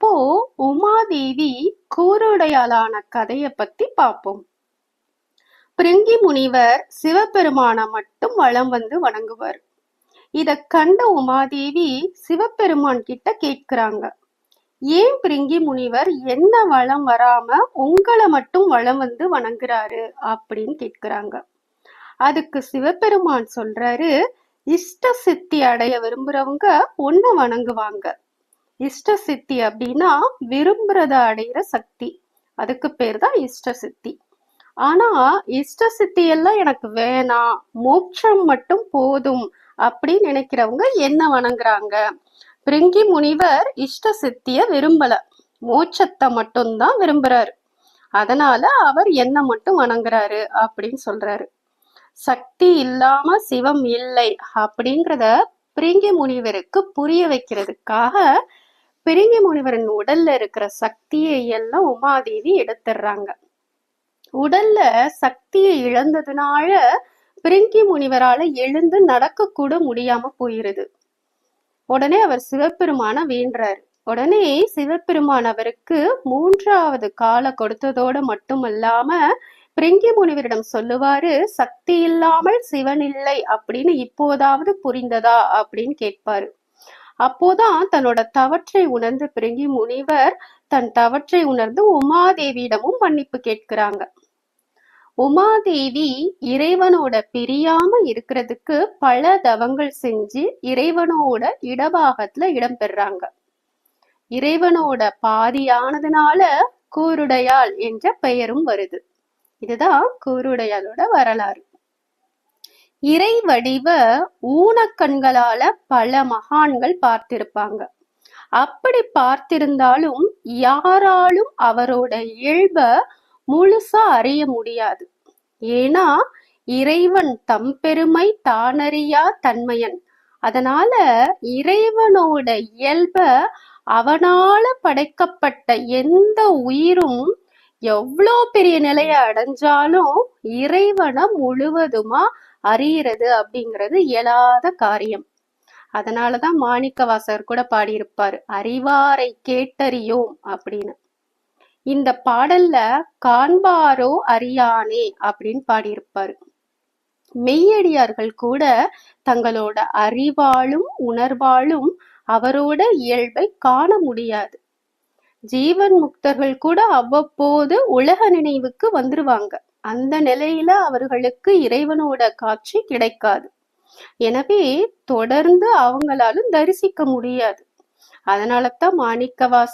இப்போ உமாதேவி கூருடையாளான கதைய பத்தி பார்ப்போம். பிருங்கி முனிவர் சிவபெருமான மட்டும் வலம் வந்து வணங்குவார். இத கண்ட உமாதேவி சிவபெருமான் கிட்ட கேட்கிறாங்க, ஏன் பிருங்கி முனிவர் என்ன வலம் வராம உங்களை மட்டும் வலம் வந்து வணங்குறாரு அப்படின்னு கேட்கிறாங்க. அதுக்கு சிவபெருமான் சொல்றாரு, இஷ்ட சித்தி அடைய விரும்புறவங்க ஒண்ணு வணங்குவாங்க. இஷ்ட சித்தி அப்படின்னா விரும்புறத அடையிற சக்தி, அதுக்கு பேர் தான் இஷ்ட சித்தி. ஆனா இஷ்ட சித்தி எல்லாம் எனக்கு வேணாம், மோட்சம் மட்டும் போதும் அப்படின்னு நினைக்கிறவங்க என்ன வணங்குறாங்க. பிருங்கி முனிவர் இஷ்ட சித்திய விரும்பல, மோட்சத்தை மட்டும்தான் விரும்புறாரு. அதனால அவர் என்ன மட்டும் வணங்குறாரு அப்படின்னு சொல்றாரு. சக்தி இல்லாம சிவம் இல்லை அப்படிங்கிறத பிருங்கி முனிவருக்கு புரிய வைக்கிறதுக்காக பிருங்கி முனிவரின் உடல்ல இருக்கிற சக்தியை எல்லாம் உமாதேவி எடுத்துடுறாங்க. உடல்ல சக்தியை இழந்ததுனால பிருங்கி முனிவரால எழுந்து நடக்க கூட முடியாம போயிருது. உடனே அவர் சிவபெருமான வேண்டுறாரு. உடனே சிவபெருமான் அவருக்கு 3வது காலை கொடுத்ததோட மட்டுமல்லாம பிருங்கி முனிவரிடம் சொல்லுவாரு, சக்தி இல்லாமல் சிவன் இல்லை அப்படின்னு இப்போதாவது புரிந்ததா அப்படின்னு கேட்பாரு. அப்போதான் தன்னோட தவற்றை உணர்ந்து பிருங்கி முனிவர் தன் தவற்றை உணர்ந்து உமாதேவியிடமும் மன்னிப்பு கேட்கிறாங்க. உமாதேவி இறைவனோட பிரியாம இருக்கிறதுக்கு பல தவங்கள் செஞ்சு இறைவனோட இடபாகத்துல இடம் பெறாங்க. இறைவனோட பாதியானதுனால கூருடையாள் என்ற பெயரும் வருது. இதுதான் கூருடையாளோட வரலாறு. இறை வடிவ ஊனக்கண்களால பல மகான்கள் பார்த்திருப்பாங்க. அப்படி பார்த்திருந்தாலும் யாராலும் அவரோட இயல்ப முழுசா அறிய முடியாது. ஏன்னா இறைவன் தம் பெருமை தானறியா தன்மையன். அதனால இறைவனோட இயல்ப அவனால படைக்கப்பட்ட எந்த உயிரும் எவ்வளோ பெரிய நிலைய அடைஞ்சாலும் இறைவனை முழுவதுமா அறியறது அப்படிங்கிறது இயலாத காரியம். அதனாலதான் மாணிக்கவாசகர் கூட பாடியிருப்பாரு, அறிவாரை கேட்டறியோம் அப்படின்னு. இந்த பாடல்ல காண்பாரோ அறியானே அப்படின்னு பாடியிருப்பாரு. மெய்யடியார்கள் கூட தங்களோட அறிவாலும் உணர்வாலும் அவரோட இயல்பை காண முடியாது. ஜீவன் முக்தர்கள் கூட அவ்வப்போது உலக நினைவுக்கு வந்துருவாங்க. அந்த நிலையில அவர்களுக்கு இறைவனோட காட்சி கிடைக்காது. எனவே தொடர்ந்து அவங்களாலும் தரிசிக்க முடியாது. அதனாலதான் மாணிக்கவாசகர்